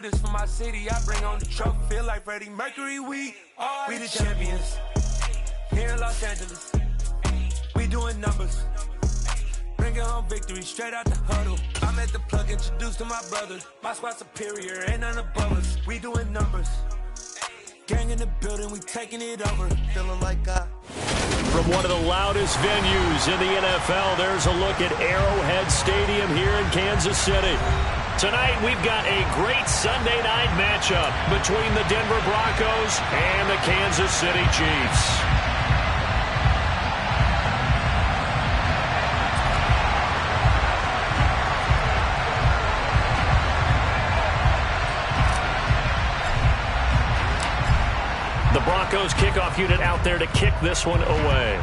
This for my city, I bring on the trophy, feel like Freddie Mercury, we the champions, here in Los Angeles, we doing numbers, bringing home victory, straight out the huddle, I'm at the plug, introduced to my brothers, my squad superior, ain't none above us, we doing numbers, gang in the building, we taking it over, feeling like From one of the loudest venues in the NFL, there's a look at Arrowhead Stadium here in Kansas City. Tonight, we've got a great Sunday night matchup between the Denver Broncos and the Kansas City Chiefs. The Broncos kickoff unit out there to kick this one away.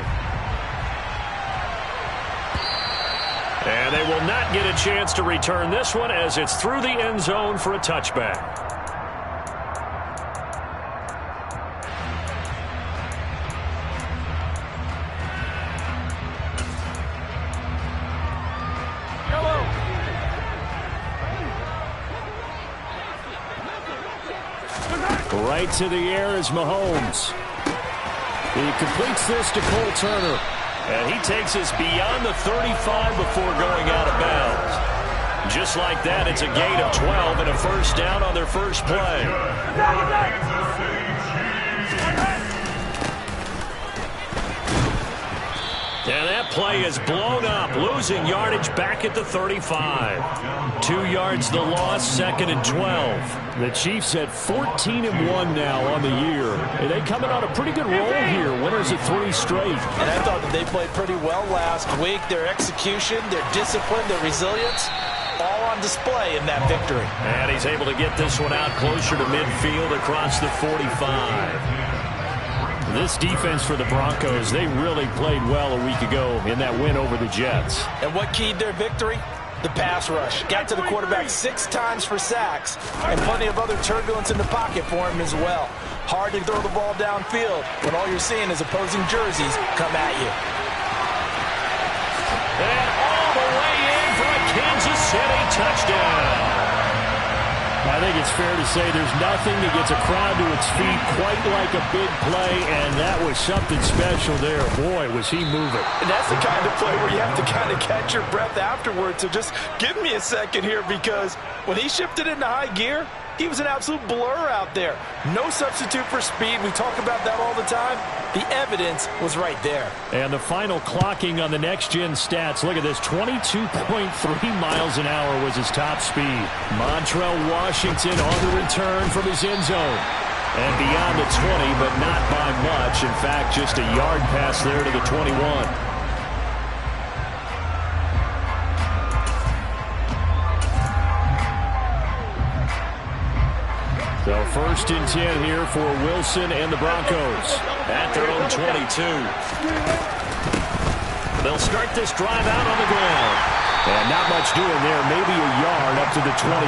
And they will not get a chance to return this one as it's through the end zone for a touchback. Right to the air is Mahomes. He completes this to Cole Turner. And he takes us beyond the 35 before going out of bounds. Just like that, it's a gain of 12 and a first down on their first play. And that play is blown up, losing yardage back at the 35. 2 yards the loss, second and 12. The Chiefs at 14-1 now on the year. And they coming on a pretty good roll here, winners of 3 straight. And I thought that they played pretty well last week. Their execution, their discipline, their resilience, all on display in that victory. And he's able to get this one out closer to midfield across the 45. This defense for the Broncos, they really played well a week ago in that win over the Jets. And what keyed their victory? The pass rush. Got to the quarterback 6 times for sacks, and plenty of other turbulence in the pocket for him as well. Hard to throw the ball downfield when all you're seeing is opposing jerseys come at you. And all the way in for a Kansas City touchdown. I think it's fair to say there's nothing that gets a crowd to its feet quite like a big play, and that was something special there. Boy, was he moving. And that's the kind of play where you have to kind of catch your breath afterwards. So just give me a second here, because when he shifted into high gear, he was an absolute blur out there. No substitute for speed. We talk about that all the time. The evidence was right there. And the final clocking on the next-gen stats. Look at this, 22.3 miles an hour was his top speed. Montrell Washington on the return from his end zone. And beyond the 20, but not by much. In fact, just a yard pass there to the 21. So first and 10 here for Wilson and the Broncos at their own 22. They'll start this drive out on the ground. And not much doing there, maybe a yard up to the 23.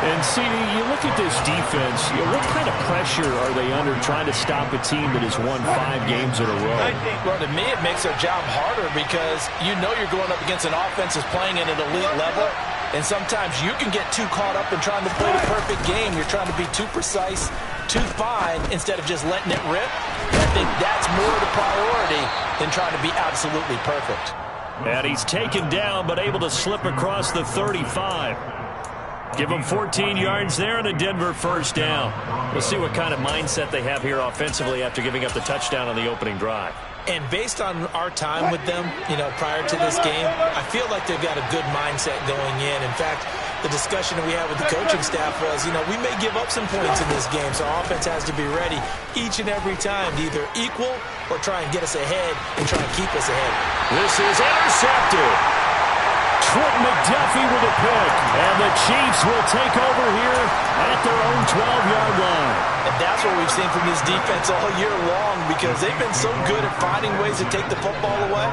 And CD, you look at this defense, what kind of pressure are they under trying to stop a team that has won 5 games in a row? Well, to me, it makes their job harder because you know you're going up against an offense that's playing at an elite level. And sometimes you can get too caught up in trying to play the perfect game. You're trying to be too precise, too fine, instead of just letting it rip. And I think that's more of the priority than trying to be absolutely perfect. And he's taken down, but able to slip across the 35. Give them 14 yards there and a Denver first down. We'll see what kind of mindset they have here offensively after giving up the touchdown on the opening drive. And based on our time with them, prior to this game, I feel like they've got a good mindset going in. In fact, the discussion that we had with the coaching staff was, we may give up some points in this game, so our offense has to be ready each and every time to either equal or try and get us ahead and try and keep us ahead. This is intercepted. Trent McDuffie with a pick, and the Chiefs will take over here at their own 12-yard line. And that's what we've seen from this defense all year long, because they've been so good at finding ways to take the football away.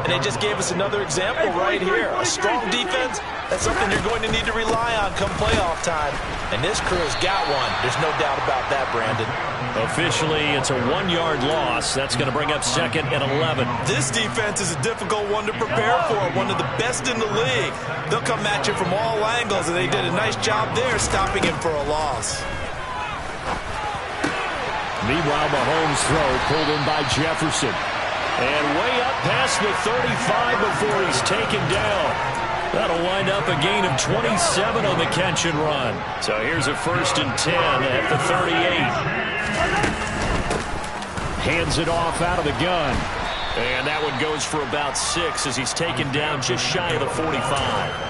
And they just gave us another example right here. A strong defense, that's something you're going to need to rely on come playoff time. And this crew's got one. There's no doubt about that, Brandon. Officially, it's a 1-yard loss. That's going to bring up second and 11. This defense is a difficult one to prepare for. One of the best in the league. They'll come at you from all angles, and they did a nice job there stopping him for a loss. Meanwhile, Mahomes' throw pulled in by Jefferson. And way up past the 35 before he's taken down. That'll wind up a gain of 27 on the catch and run. So here's a 1st and 10 at the 38. Hands it off out of the gun. And that one goes for about 6 as he's taken down just shy of the 45.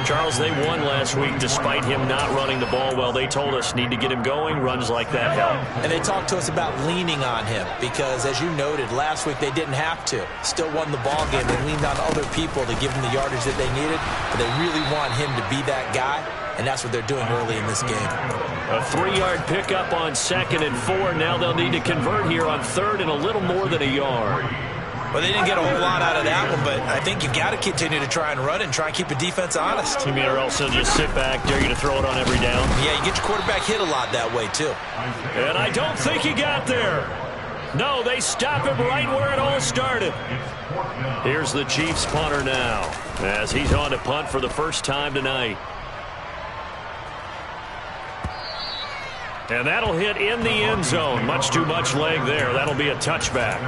Charles, they won last week despite him not running the ball well. They told us need to get him going. Runs like that help. And they talked to us about leaning on him because, as you noted, last week they didn't have to. Still won the ball game. They leaned on other people to give them the yardage that they needed, but they really want him to be that guy, and that's what they're doing early in this game. A 3-yard pickup on 2nd and 4. Now they'll need to convert here on 3rd and a little more than a yard. Well, they didn't get a whole lot out of that one, but I think you've got to continue to try and run and try and keep the defense honest. You mean, or else they'll just sit back, dare you to throw it on every down? Yeah, you get your quarterback hit a lot that way, too. And I don't think he got there. No, they stop him right where it all started. Here's the Chiefs punter now, as he's on to punt for the first time tonight. And that'll hit in the end zone. Much too much leg there. That'll be a touchback.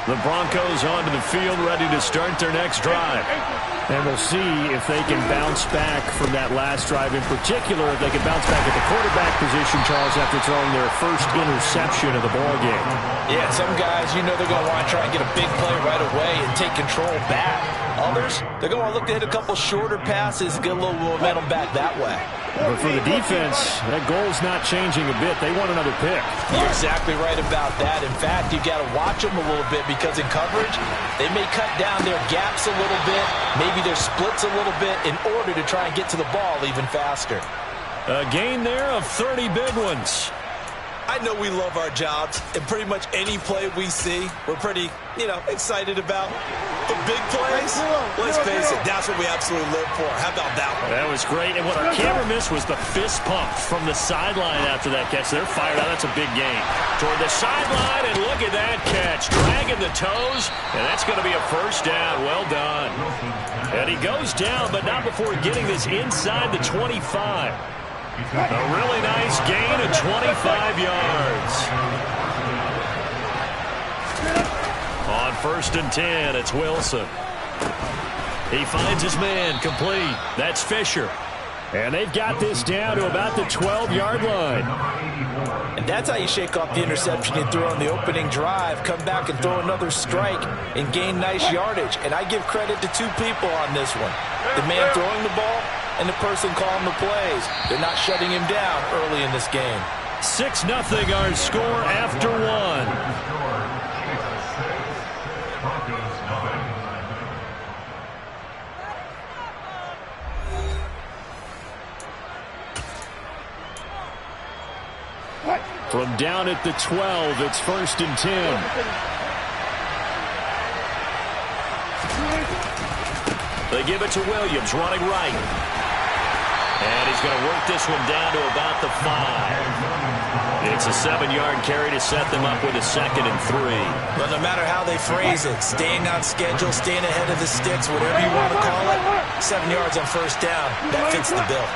The Broncos onto the field, ready to start their next drive. And we'll see if they can bounce back from that last drive. In particular, if they can bounce back at the quarterback position, Charles, after throwing their first interception of the ball game. Yeah, some guys, you know they're going to want to try and get a big play right away and take control back. Others, they're going to want to look to hit a couple shorter passes, get a little momentum back that way. But for the defense, that goal's not changing a bit. They want another pick. You're exactly right about that. In fact, you've got to watch them a little bit because in coverage, they may cut down their gaps a little bit, maybe their splits a little bit in order to try and get to the ball even faster. A gain there of 30 big ones. I know we love our jobs, and pretty much any play we see, we're pretty, excited about. The big plays, let's face it, that's what we absolutely live for. How about that one? That was great, and what our camera missed was the fist pump from the sideline after that catch. They're fired out. That's a big gain. Toward the sideline, and look at that catch. Dragging the toes, and that's going to be a first down. Well done. And he goes down, but not before getting this inside the 25. A really nice gain of 25 yards. On 1st and 10, it's Wilson. He finds his man complete. That's Fisher. And they've got this down to about the 12-yard line. And that's how you shake off the interception you threw on the opening drive, come back and throw another strike and gain nice yardage. And I give credit to two people on this one. The man throwing the ball and the person calling the plays. They're not shutting him down early in this game. 6-0 our score after one. From down at the 12, it's 1st and 10. They give it to Williams, running right. And he's going to work this one down to about the 5. It's a 7-yard carry to set them up with a 2nd and 3. But no matter how they phrase it, staying on schedule, staying ahead of the sticks, whatever you want to call it, 7 yards on 1st down, that fits the bill.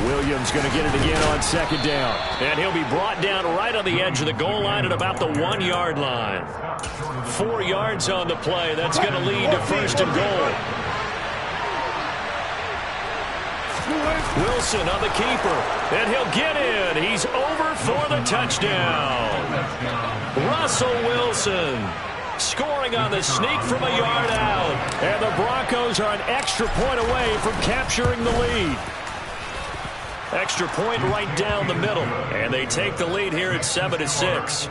Williams going to get it again on 2nd down. And he'll be brought down right on the edge of the goal line at about the 1-yard line. 4 yards on the play. That's going to lead to 1st and goal. Wilson on the keeper. And he'll get in. He's over for the touchdown. Russell Wilson scoring on the sneak from a yard out. And the Broncos are an extra point away from capturing the lead. Extra point right down the middle. And they take the lead here at 7-6.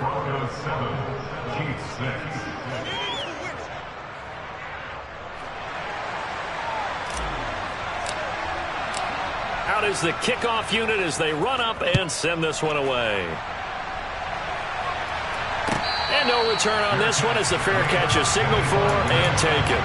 Out is the kickoff unit as they run up and send this one away. And no return on this one as the fair catch is signaled for and taken.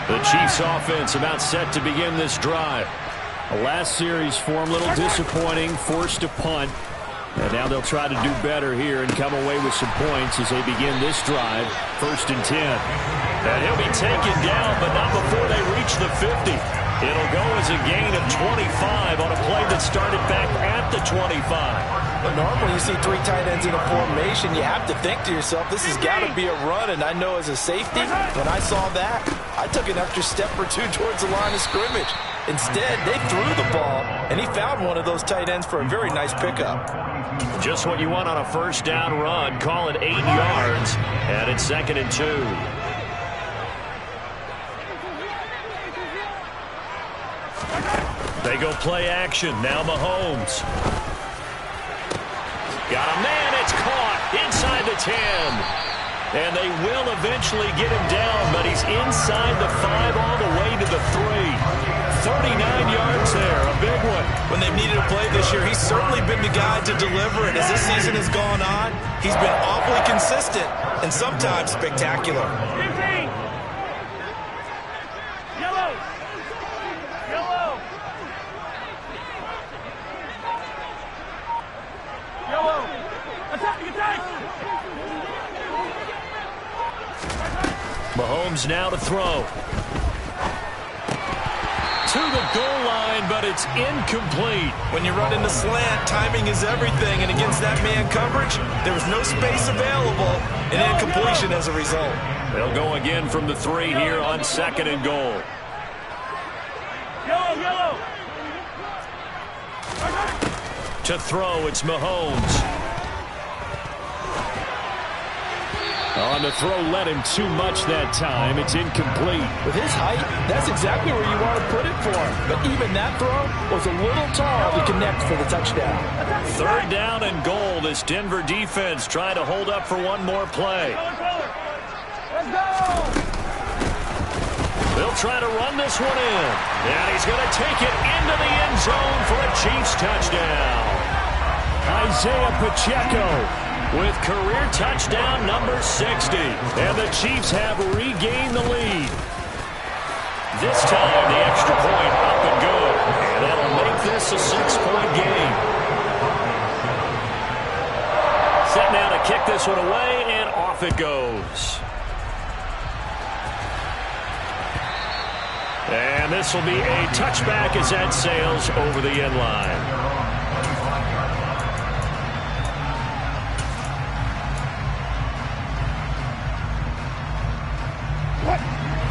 The Chiefs offense about set to begin this drive. The last series for them a little disappointing, forced to punt. And now they'll try to do better here and come away with some points as they begin this drive. 1st and 10. And he'll be taken down, but not before they reach the 50. It'll go as a gain of 25 on a play that started back at the 25. But normally you see 3 tight ends in a formation, you have to think to yourself, this has got to be a run. And I know as a safety, when I saw that, I took an extra step or 2 towards the line of scrimmage. Instead, they threw the ball, and he found one of those tight ends for a very nice pickup. Just what you want on a 1st down run. Call it 8 yards, and it's 2nd and 2. They go play action. Now Mahomes. Got a man. It's caught inside the 10. And they will eventually get him down, but he's inside the 5 all the way to the 3. 39 yards there, a big one. When they've needed a play this year, he's certainly been the guy to deliver it. As this season has gone on, he's been awfully consistent and sometimes spectacular. 15. Yellow. Yellow. Yellow. Attack, attack. Mahomes now to throw. To the goal line, but it's incomplete. When you run in the slant, timing is everything, and against that man coverage, there was no space available, and incompletion as a result. They'll go again from the 3 here on 2nd and goal. Yellow, yellow. To throw, it's Mahomes. On the throw, led him too much that time. It's incomplete. With his height, that's exactly where you want to put it for him. But even that throw was a little tall to connect for the touchdown. 3rd down and goal. This Denver defense trying to hold up for one more play. Let's go. They'll try to run this one in. And he's going to take it into the end zone for a Chiefs touchdown. Isaiah Pacheco with career touchdown number 60. And the Chiefs have regained the lead. This time, the extra point up and good. And that'll make this a 6-point game. Set now to kick this one away, and off it goes. And this will be a touchback as that sails over the end line.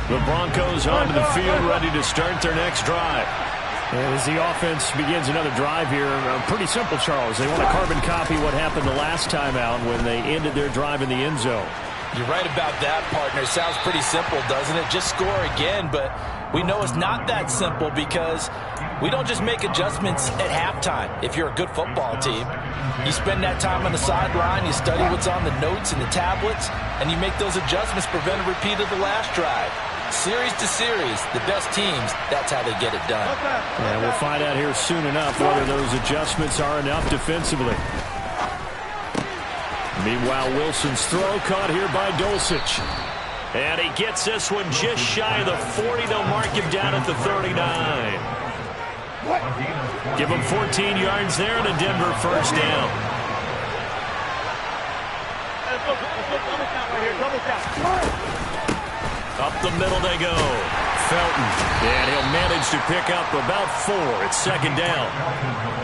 The Broncos onto the field, ready to start their next drive. And as the offense begins another drive here, pretty simple, Charles. They want to carbon copy what happened the last time out when they ended their drive in the end zone. You're right about that, partner. It sounds pretty simple, doesn't it? Just score again, but we know it's not that simple because we don't just make adjustments at halftime. If you're a good football team, you spend that time on the sideline, you study what's on the notes and the tablets, and you make those adjustments, prevent a repeat of the last drive. Series to series, the best teams, that's how they get it done. And we'll find out here soon enough whether those adjustments are enough defensively. Meanwhile, Wilson's throw caught here by Dulcich. And he gets this one just shy of the 40. They'll mark him down at the 39. Give him 14 yards there and a Denver 1st down. Up the middle they go. Felton. And he'll manage to pick up about 4. It's 2nd down.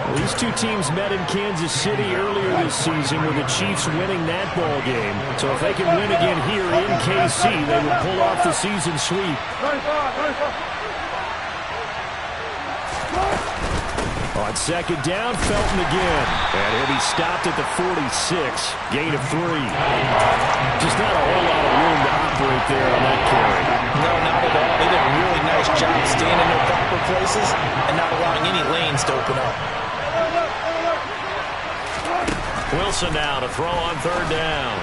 Well, these two teams met in Kansas City earlier this season with the Chiefs winning that ball game. So if they can win again here in KC, they will pull off the season sweep. On 2nd down, Felton again. And he'll be stopped at the 46. Gain of 3. Just not a whole lot of room to operate there on that carry. No, not at all. They did a really nice job staying in their proper places and not allowing any lanes to open up. Wilson now to throw on 3rd down.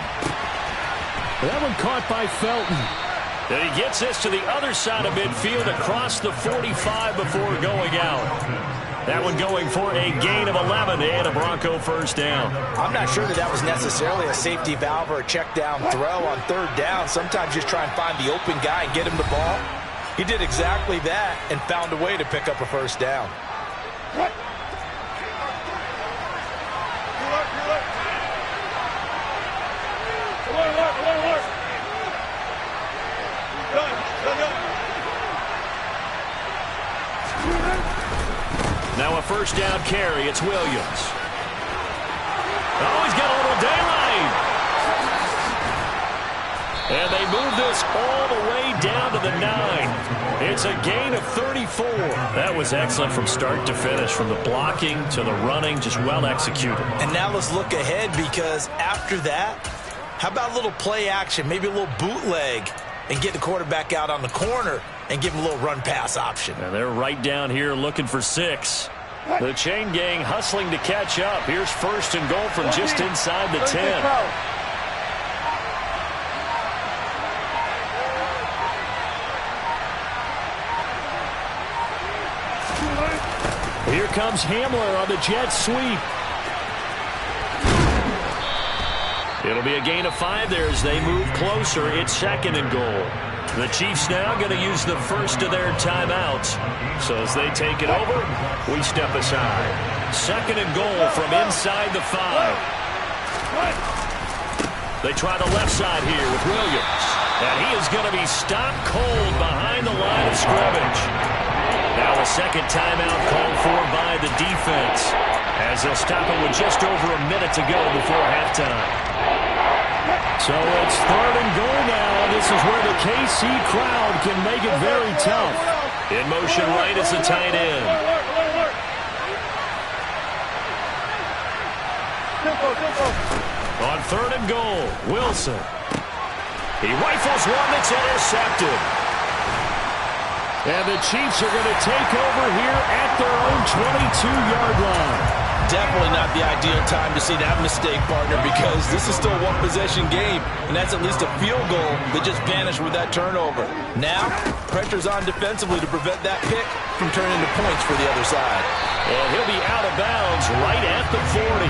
That one caught by Felton. And he gets this to the other side of midfield across the 45 before going out. That one going for a gain of 11 and a Bronco 1st down. I'm not sure that was necessarily a safety valve or a check down throw on 3rd down. Sometimes just try and find the open guy and get him the ball. He did exactly that and found a way to pick up a first down. Now a first down carry. It's Williams. Oh, he's got a little daylight. And they move this all the way down to the 9. It's a gain of 34. That was excellent from start to finish, from the blocking to the running, just well executed. And now let's look ahead, because after that, how about a little play action, maybe a little bootleg, and get the quarterback out on the corner and give him a little run-pass option. And they're right down here looking for 6. The chain gang hustling to catch up. Here's first and goal from just inside the 10. Here comes Hamler on the jet sweep. It'll be a gain of 5 there as they move closer. It's second and goal. The Chiefs now going to use the first of their timeouts. So as they take it over, we step aside. Second and goal from inside the 5. They try the left side here with Williams. And he is going to be stopped cold behind the line of scrimmage. Now a second timeout called for by the defense, as they'll stop it with just over a minute to go before halftime. So it's third and goal now. This is where the KC crowd can make it very tough. In motion right is the tight end. On third and goal, Wilson. He rifles one that's intercepted. And the Chiefs are going to take over here at their own 22-yard line. Definitely not the ideal time to see that mistake, partner, because this is still a one-possession game, and that's at least a field goal that just vanished with that turnover. Now, pressure's on defensively to prevent that pick from turning into points for the other side. And he'll be out of bounds right at the 40.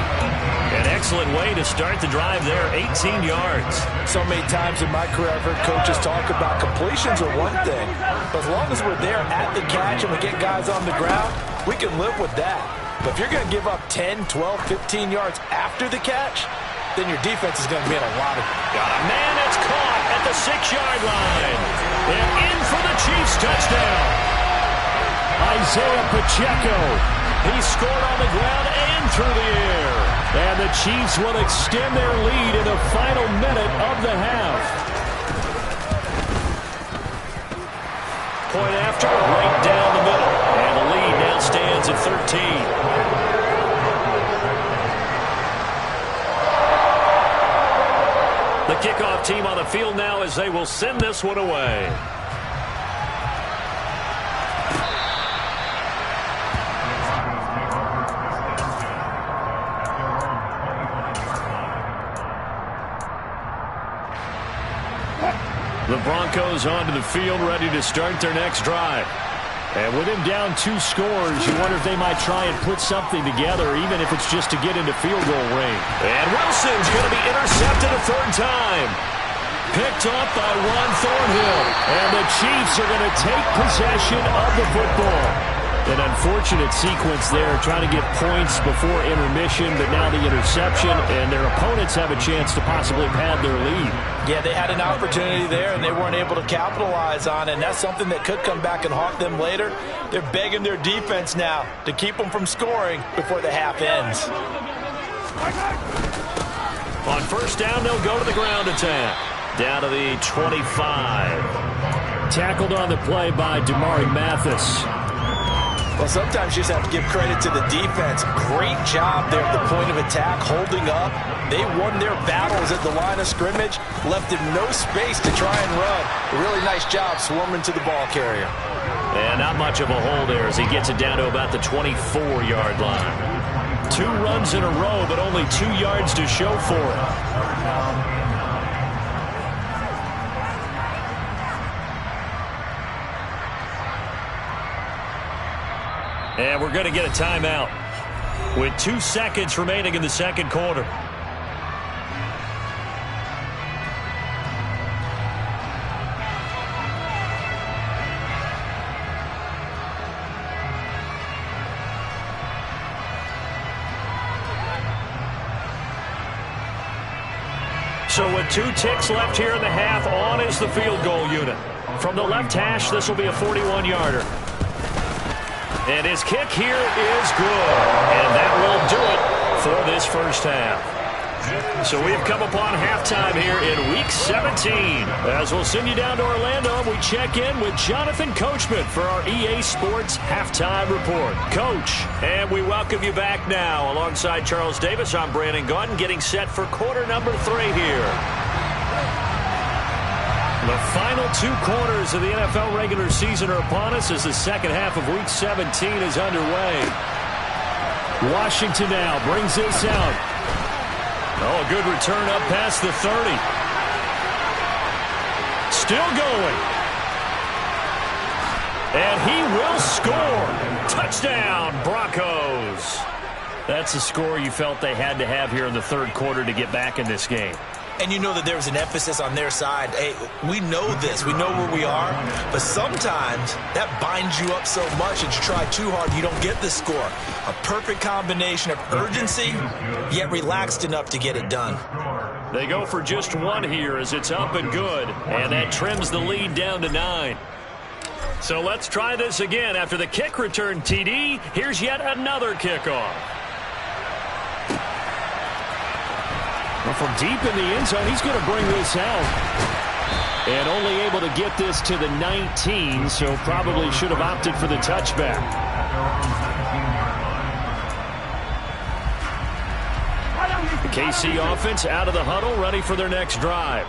An excellent way to start the drive there, 18 yards. So many times in my career I've heard coaches talk about completions are one thing, but as long as we're there at the catch and we get guys on the ground, we can live with that. But if you're going to give up 10, 12, 15 yards after the catch, then your defense is going to be in a lot of... Got a man that's caught at the 6-yard line. And in for the Chiefs touchdown. Isaiah Pacheco. He scored on the ground and through the air. And the Chiefs will extend their lead in the final minute of the half. Point after, right down the middle. And the lead now stands at 13. The kickoff team on the field now as they will send this one away. The Broncos onto the field, ready to start their next drive. And with him down 2 scores, you wonder if they might try and put something together, even if it's just to get into field goal range. And Wilson's going to be intercepted a third time. Picked up by Juan Thornhill. And the Chiefs are going to take possession of the football. An unfortunate sequence there, trying to get points before intermission, but now the interception, and their opponents have a chance to possibly pad their lead. Yeah, they had an opportunity there, and they weren't able to capitalize on it, and that's something that could come back and haunt them later. They're begging their defense now to keep them from scoring before the half ends. On first down, they'll go to the ground attack. Down to the 25. Tackled on the play by Damari Mathis. Well, sometimes you just have to give credit to the defense. Great job there at the point of attack, holding up. They won their battles at the line of scrimmage, left him no space to try and run. A really nice job swarming to the ball carrier. And not much of a hole there as he gets it down to about the 24-yard line. 2 runs in a row, but only 2 yards to show for it. And we're going to get a timeout with 2 seconds remaining in the second quarter. So with 2 ticks left here in the half, on is the field goal unit. From the left hash, this will be a 41-yarder. And his kick here is good. And that will do it for this first half. So we've come upon halftime here in Week 17. As we'll send you down to Orlando, and we check in with Jonathan Coachman for our EA Sports Halftime Report. Coach, and we welcome you back now. Alongside Charles Davis, I'm Brandon Gaudin, getting set for quarter number 3 here. The final 2 quarters of the NFL regular season are upon us as the second half of Week 17 is underway. Washington now brings this out. Oh, a good return up past the 30. Still going. And he will score. Touchdown, Broncos. That's the score you felt they had to have here in the third quarter to get back in this game. And you know that there was an emphasis on their side. Hey, we know this. We know where we are. But sometimes that binds you up so much that you try too hard, you don't get the score. A perfect combination of urgency, yet relaxed enough to get it done. They go for just 1 here as it's up and good. And that trims the lead down to 9. So let's try this again. After the kick return, TD, here's yet another kickoff. From deep in the end zone, he's going to bring this out. And only able to get this to the 19, so probably should have opted for the touchback. The KC offense out of the huddle, ready for their next drive.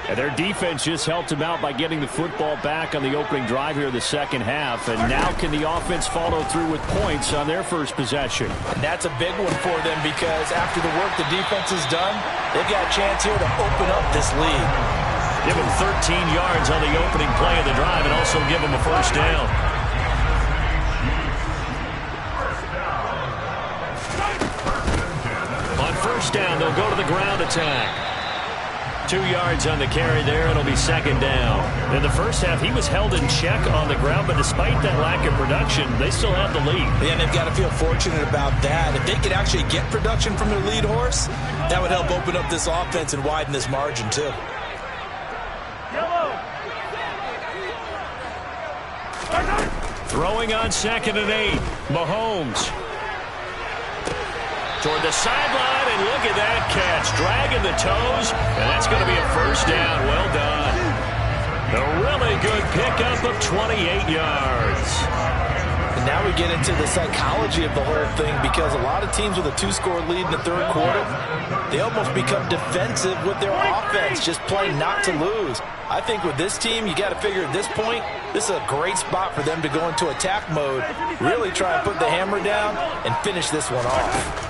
And their defense just helped them out by getting the football back on the opening drive here in the second half. And now can the offense follow through with points on their first possession? And that's a big one for them because after the work the defense has done, they've got a chance here to open up this lead. Give them 13 yards on the opening play of the drive and also give them a first down. On first down, they'll go to the ground attack. 2 yards on the carry there. It'll be second down. In the first half, he was held in check on the ground, but despite that lack of production, they still have the lead. Yeah, and they've got to feel fortunate about that. If they could actually get production from their lead horse, that would help open up this offense and widen this margin, too. Throwing on 2nd and 8. Mahomes. Toward the sideline, and look at that catch. Dragging the toes, and that's going to be a first down. Well done. A really good pickup of 28 yards. And now we get into the psychology of the whole thing because a lot of teams with a 2-score lead in the third quarter, they almost become defensive with their offense, just playing not to lose. I think with this team, you got to figure at this point, this is a great spot for them to go into attack mode, really try and put the hammer down and finish this one off.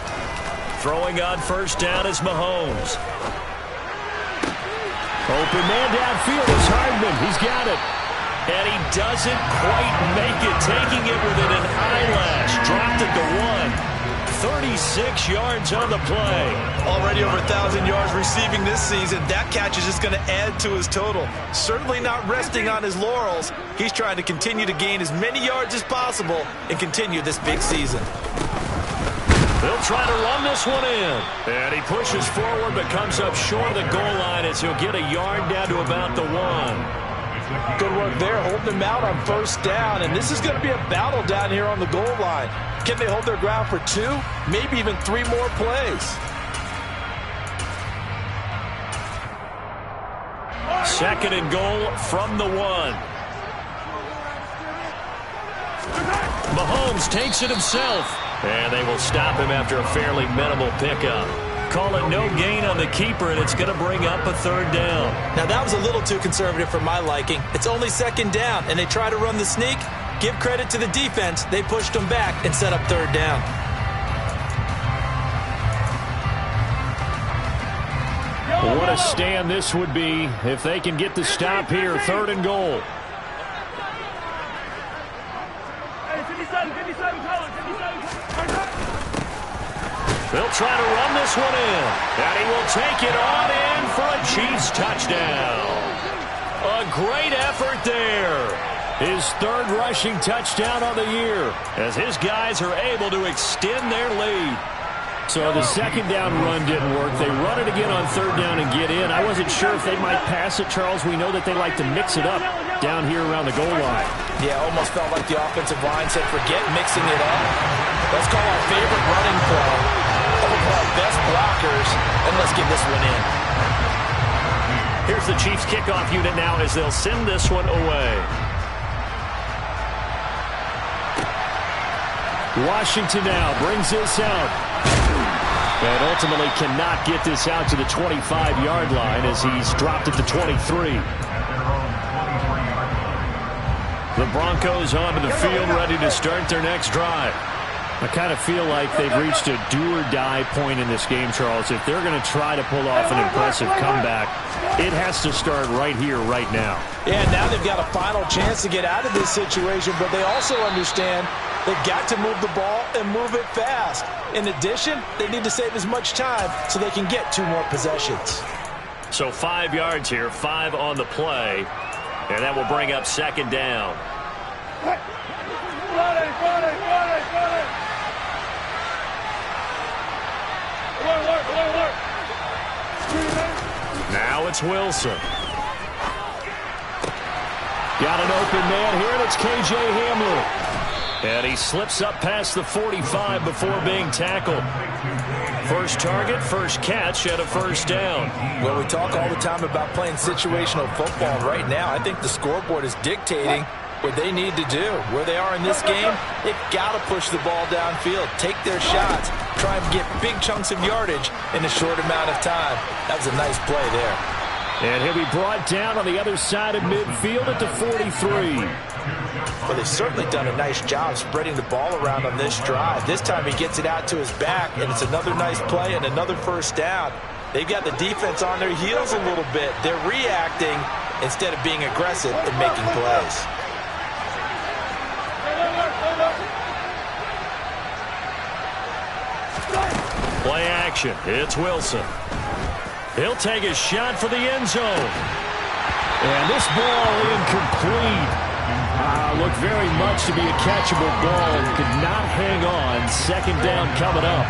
Throwing on first down is Mahomes. Open man downfield is Hardman. He's got it. And he doesn't quite make it, taking it within an eyelash. Dropped it to 1. 36 yards on the play. Already over 1,000 yards receiving this season. That catch is just going to add to his total. Certainly not resting on his laurels. He's trying to continue to gain as many yards as possible and continue this big season. They'll try to run this one in. And he pushes forward but comes up short of the goal line as he'll get a yard down to about the 1. Good work there, holding him out on first down. And this is going to be a battle down here on the goal line. Can they hold their ground for 2, maybe even 3 more plays? Second and goal from the 1. Mahomes takes it himself. And they will stop him after a fairly minimal pickup. Call it no gain on the keeper, and it's going to bring up a third down. Now, that was a little too conservative for my liking. It's only second down, and they try to run the sneak. Give credit to the defense. They pushed them back and set up third down. What a stand this would be if they can get the stop here. Third and goal. They'll try to run this one in. And he will take it on in for a Chiefs touchdown. A great effort there. His 3rd rushing touchdown of the year as his guys are able to extend their lead. So the second down run didn't work. They run it again on third down and get in. I wasn't sure if they might pass it, Charles. We know that they like to mix it up down here around the goal line. Yeah, almost felt like the offensive line said, forget mixing it up. Let's call our favorite running play over our best blockers, and let's get this one in. Here's the Chiefs kickoff unit now as they'll send this one away. Washington now brings this out. And ultimately cannot get this out to the 25-yard line as he's dropped it to 23. The Broncos onto the field ready to start their next drive. I kind of feel like they've reached a do-or-die point in this game, Charles. If they're going to try to pull off an impressive comeback, it has to start right here, right now. Yeah, now they've got a final chance to get out of this situation, but they also understand they've got to move the ball and move it fast. In addition, they need to save as much time so they can get 2 more possessions. So 5 yards here, 5 on the play, and that will bring up second down. Now it's Wilson. Got an open man here, and it's K.J. Hamler. And he slips up past the 45 before being tackled. First target, first catch, and a first down. Well, we talk all the time about playing situational football. Right now, I think the scoreboard is dictating what they need to do. Where they are in this game, they've got to push the ball downfield, take their shots, try and get big chunks of yardage in a short amount of time. That was a nice play there. And he'll be brought down on the other side of midfield at the 43. Well, they've certainly done a nice job spreading the ball around on this drive. This time he gets it out to his back, and it's another nice play and another first down. They've got the defense on their heels a little bit. They're reacting instead of being aggressive and making plays. Play action. It's Wilson. He'll take a shot for the end zone. And this ball incomplete. Looked very much to be a catchable ball and could not hang on. Second down coming up.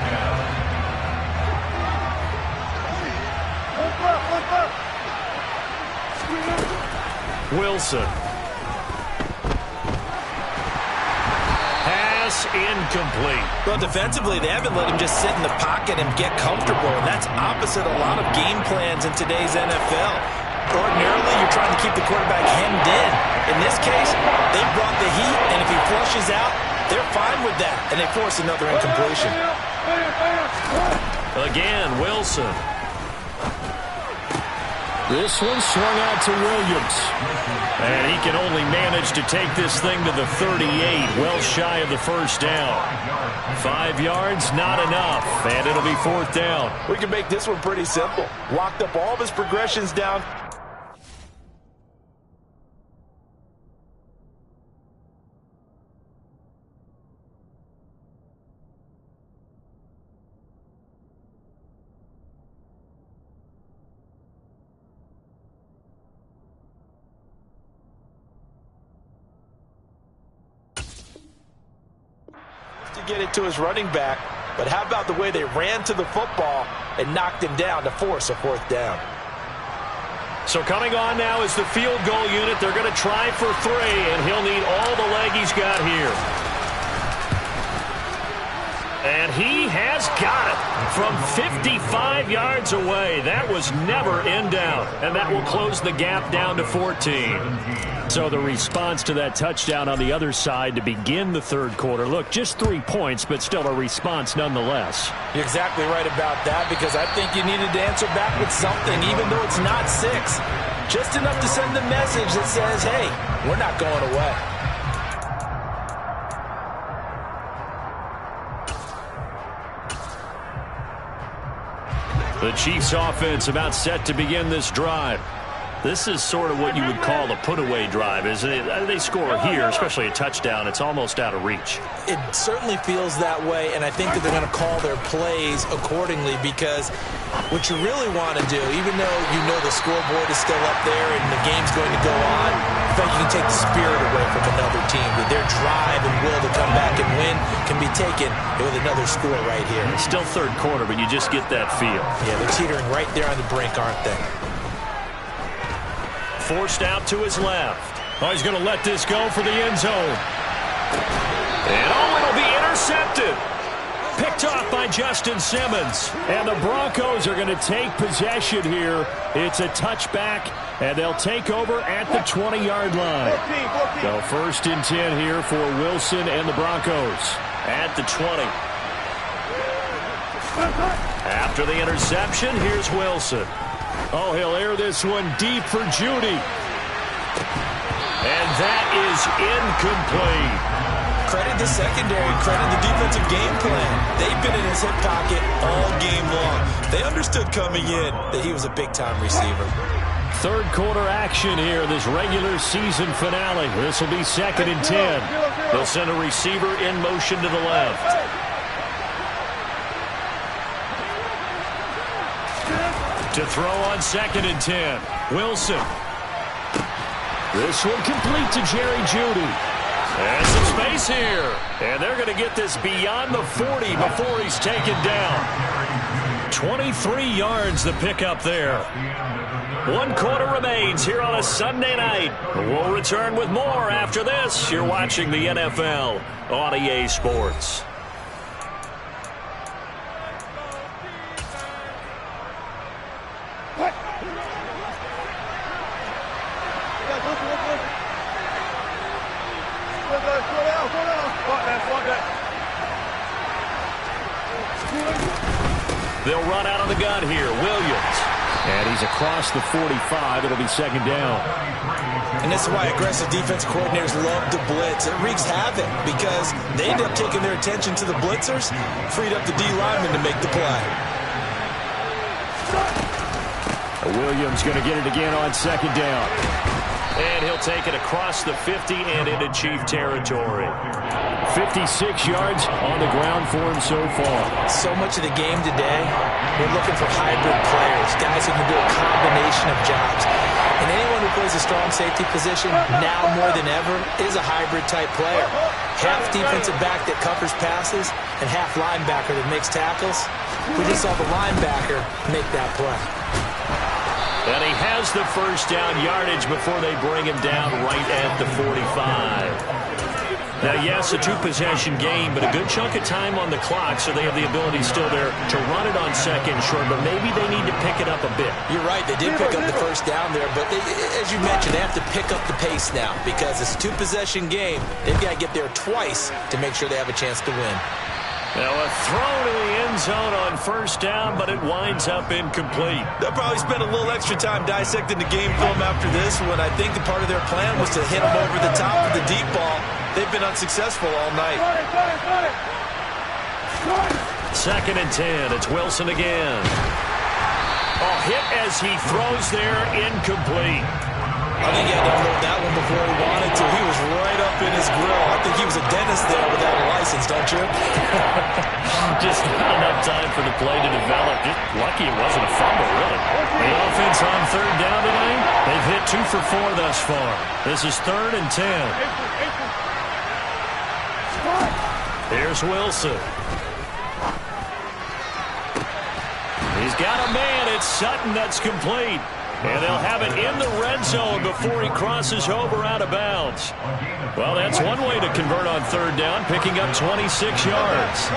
Wilson. Pass incomplete. Well, defensively, they haven't let him just sit in the pocket and get comfortable, and that's opposite a lot of game plans in today's NFL. Ordinarily, you're trying to keep the quarterback hemmed in. In this case, they brought the heat, and if he flushes out, they're fine with that, and they force another incompletion. Again, Wilson. This one swung out to Williams. And he can only manage to take this thing to the 38, well shy of the first down. 5 yards, not enough, and it'll be fourth down. We can make this one pretty simple. Locked up all of his progressions down. To get it to his running back, but how about the way they ran to the football and knocked him down to force a fourth down? So coming on now is the field goal unit. They're going to try for 3, and he'll need all the leg he's got here. And he has got it from 55 yards away. That was never in doubt, and that will close the gap down to 14. So the response to that touchdown on the other side to begin the third quarter. Look, just 3 points, but still a response nonetheless. You're exactly right about that, because I think you needed to answer back with something, even though it's not 6. Just enough to send the message that says, hey, we're not going away. The Chiefs offense about set to begin this drive. This is sort of what you would call a put-away drive, isn't it? They score here, especially a touchdown. It's almost out of reach. It certainly feels that way, and I think that they're going to call their plays accordingly, because what you really want to do, even though you know the scoreboard is still up there and the game's going to go on, I think you can take the spirit away from another team, with their drive and will to come back and win. win can be taken with another score right here. It's still third quarter, but you just get that feel. Yeah, they're teetering right there on the brink, aren't they? Forced out to his left. Oh, he's going to let this go for the end zone. And it'll be intercepted. Picked off by Justin Simmons. And the Broncos are going to take possession here. It's a touchback, and they'll take over at the 20-yard line. So 1st and 10 here for Wilson and the Broncos at the 20. After the interception, here's Wilson. Oh, he'll air this one deep for Judy. And that is incomplete. Credit the secondary, credit the defensive game plan. They've been in his hip pocket all game long. They understood coming in that he was a big-time receiver. Third quarter action here, this regular season finale. This will be 2nd and 10. They'll send a receiver in motion to the left. To throw on 2nd and 10. Wilson. This one complete to Jerry Jeudy. And some space here. And they're going to get this beyond the 40 before he's taken down. 23 yards the pickup there. 1 quarter remains here on a Sunday night. We'll return with more after this. You're watching the NFL on EA Sports. They'll run out of the gun here. Williams. And he's across the 45. It'll be 2nd down. And this is why aggressive defense coordinators love to blitz. It wreaks havoc because they end up taking their attention to the blitzers, freed up the D lineman to make the play. Williams going to get it again on 2nd down. And he'll take it across the 50 and into Chief territory. 56 yards on the ground for him so far. So much of the game today, we're looking for hybrid players, guys who can do a combination of jobs. And anyone who plays a strong safety position, now more than ever, is a hybrid-type player. Half defensive back that covers passes and half linebacker that makes tackles. We just saw the linebacker make that play. And he has the 1st down yardage before they bring him down right at the 45. Now, yes, a 2-possession game, but a good chunk of time on the clock, so they have the ability still there to run it on 2nd short, but maybe they need to pick it up a bit. You're right. They did pick up the 1st down there, but as you mentioned, they have to pick up the pace now because it's a 2-possession game. They've got to get there twice to make sure they have a chance to win. Now a throw to the end zone on 1st down, but it winds up incomplete. They'll probably spend a little extra time dissecting the game film after this one. I think the part of their plan was to hit them over the top of the deep ball. They've been unsuccessful all night. 2nd and 10. It's Wilson again. Oh, hit as he throws there, incomplete. I think he had to unload that one before he wanted to. He was right up in his grill. I think he was a dentist there without a license, don't you? Just not enough time for the play to develop. Just lucky it wasn't a fumble, really. The offense on 3rd down tonight, they've hit 2 for 4 thus far. This is 3rd and 10. Here's Wilson. He's got a man. It's Sutton that's complete. And they'll have it in the red zone before he crosses over out of bounds. Well, that's one way to convert on 3rd down, picking up 26 yards.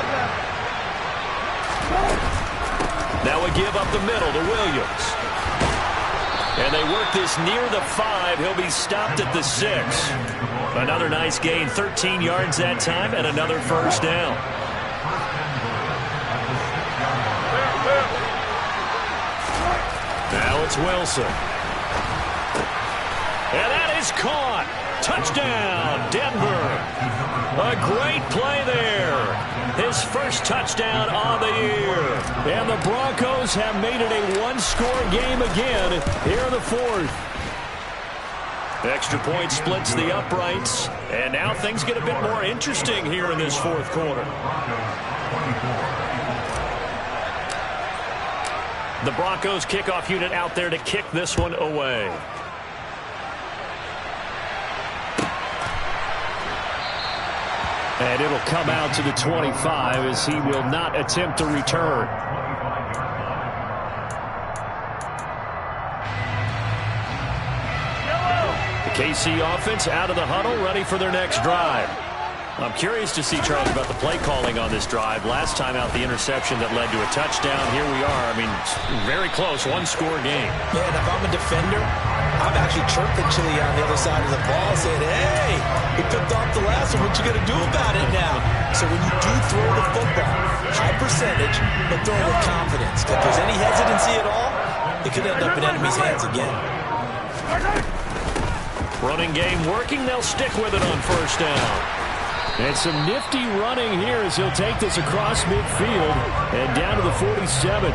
Now we give up the middle to Williams. And they work this near the 5. He'll be stopped at the 6. Another nice gain, 13 yards that time, and another 1st down. Now it's Wilson. And that is caught. Touchdown, Denver. A great play there. His 1st touchdown on the year. And the Broncos have made it a 1-score game again here in the 4th. Extra point splits the uprights. And now things get a bit more interesting here in this 4th quarter. The Broncos kickoff unit out there to kick this one away. And it'll come out to the 25 as he will not attempt to return. The KC offense out of the huddle, ready for their next drive. I'm curious to see, Charles, about the play calling on this drive. Last time out, the interception that led to a touchdown. Here we are. I mean, very close, one-score game. Yeah, and if I'm a defender, I'm actually chirping Chili on the other side of the ball, saying, hey, we picked off the last one. What you going to do about it now? So when you do throw the football, high percentage, but throw with confidence. If there's any hesitancy at all, it could end up in enemy's hands again. Running game working. They'll stick with it on first down. And some nifty running here as he'll take this across midfield and down to the 47.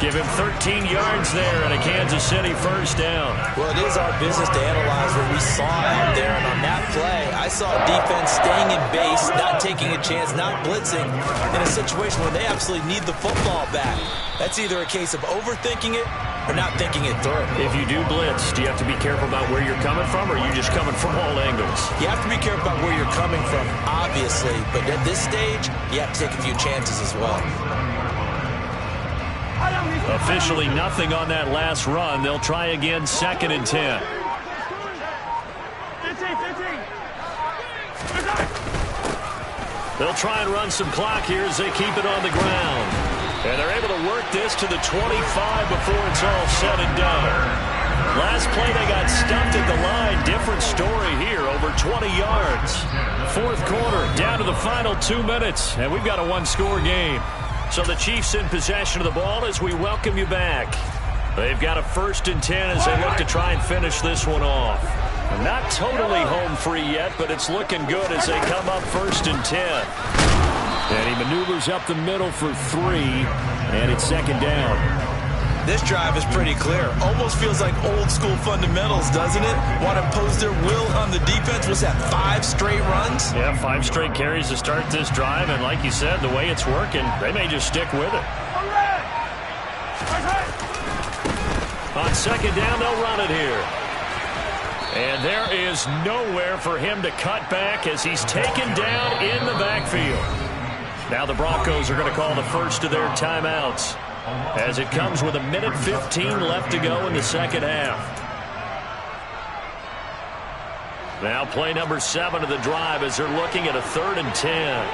Give him 13 yards there and a Kansas City first down. Well, it is our business to analyze what we saw out there. And on that play, I saw defense staying in base, not taking a chance, not blitzing in a situation where they absolutely need the football back. That's either a case of overthinking it or not thinking it through. If you do blitz, do you have to be careful about where you're coming from, or are you just coming from all angles? You have to be careful about where you're coming from, obviously. But at this stage, you have to take a few chances as well. Officially nothing on that last run. They'll try again, 2nd and 10. They'll try and run some clock here as they keep it on the ground. And they're able to work this to the 25 before it's all said and done. Last play they got stumped at the line. Different story here, over 20 yards. 4th quarter, down to the final 2 minutes. And we've got a one-score game. So the Chiefs in possession of the ball as we welcome you back. They've got a 1st and 10 as they look to try and finish this one off. Not totally home free yet, but it's looking good as they come up 1st and 10. And he maneuvers up the middle for 3, and it's 2nd down. This drive is pretty clear. Almost feels like old school fundamentals, doesn't it? Want to impose their will on the defense. What's that, 5 straight runs? Yeah, 5 straight carries to start this drive, and like you said, the way it's working, they may just stick with it. On 2nd down, they'll run it here. And there is nowhere for him to cut back as he's taken down in the backfield. Now the Broncos are going to call the first of their timeouts as it comes with 1:15 left to go in the second half. Now play number 7 of the drive as they're looking at a 3rd and 10.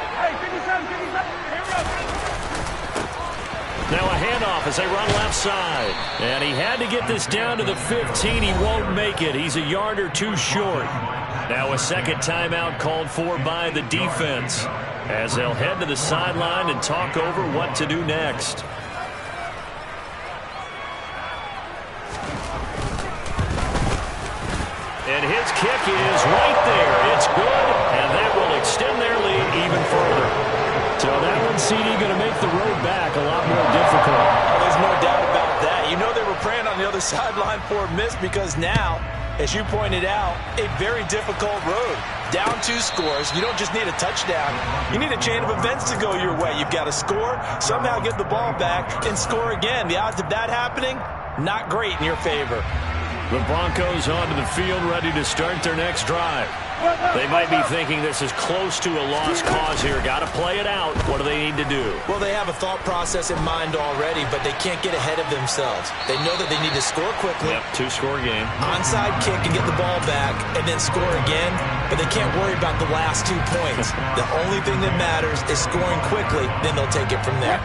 Now a handoff as they run left side. And he had to get this down to the 15. He won't make it. He's a yard or 2 short. Now a second timeout called for by the defense as they'll head to the sideline and talk over what to do next. And his kick is right there. It's good, and that will extend their lead even further. So that one, CD, going to make the road back a lot more difficult. Oh, there's no doubt about that. You know they were praying on the other sideline for a miss because now, as you pointed out, a very difficult road. Down 2 scores. You don't just need a touchdown. You need a chain of events to go your way. You've got to score, somehow get the ball back, and score again. The odds of that happening, not great in your favor. The Broncos onto the field ready to start their next drive. They might be thinking this is close to a lost cause here. Got to play it out. What do they need to do? Well, they have a thought process in mind already, but they can't get ahead of themselves. They know that they need to score quickly. Yep, 2-score game. Onside kick and get the ball back and then score again, but they can't worry about the last 2 points. The only thing that matters is scoring quickly, then they'll take it from there.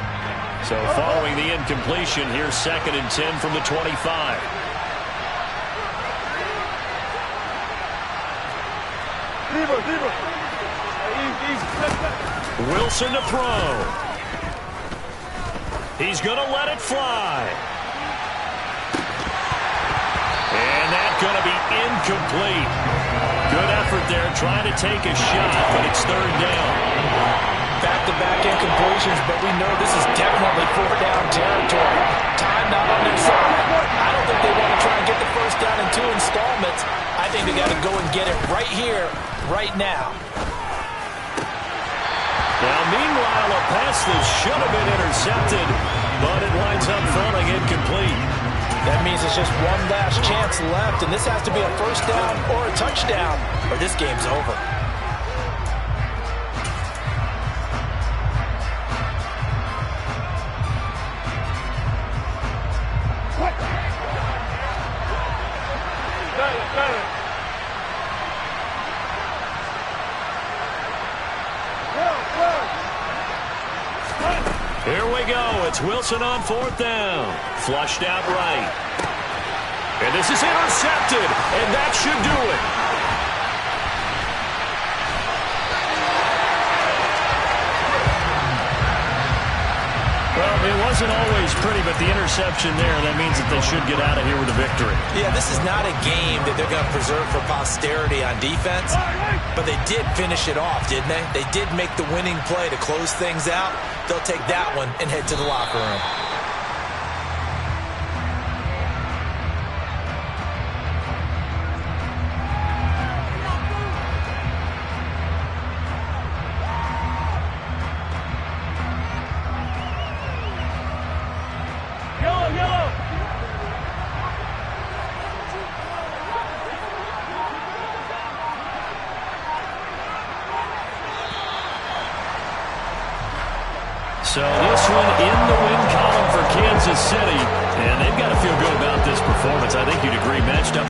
So following the incompletion, here's 2nd and 10 from the 25. Wilson to throw. He's going to let it fly. And that's going to be incomplete. Good effort there trying to take a shot, but it's 3rd down. Back-to-back incompletions, but we know this is definitely 4th down territory. Time not on their side. I don't think they want to try and get the first down in 2 installments. I think they got to go and get it right here, right now. Now, meanwhile, a pass that should have been intercepted, but it winds up falling incomplete. That means it's just one last chance left, and this has to be a first down or a touchdown, or this game's over. we go. It's Wilson on fourth down. Flushed out right. And this is intercepted, and that should do it. Well, it wasn't always pretty, but the interception there, that means that they should get out of here with a victory. Yeah, this is not a game that they're going to preserve for posterity on defense, but they did finish it off, didn't they? They did make the winning play to close things out. They'll take that one and head to the locker room. So this one in the win column for Kansas City, and they've got to feel good about this performance. I think you'd agree, matched up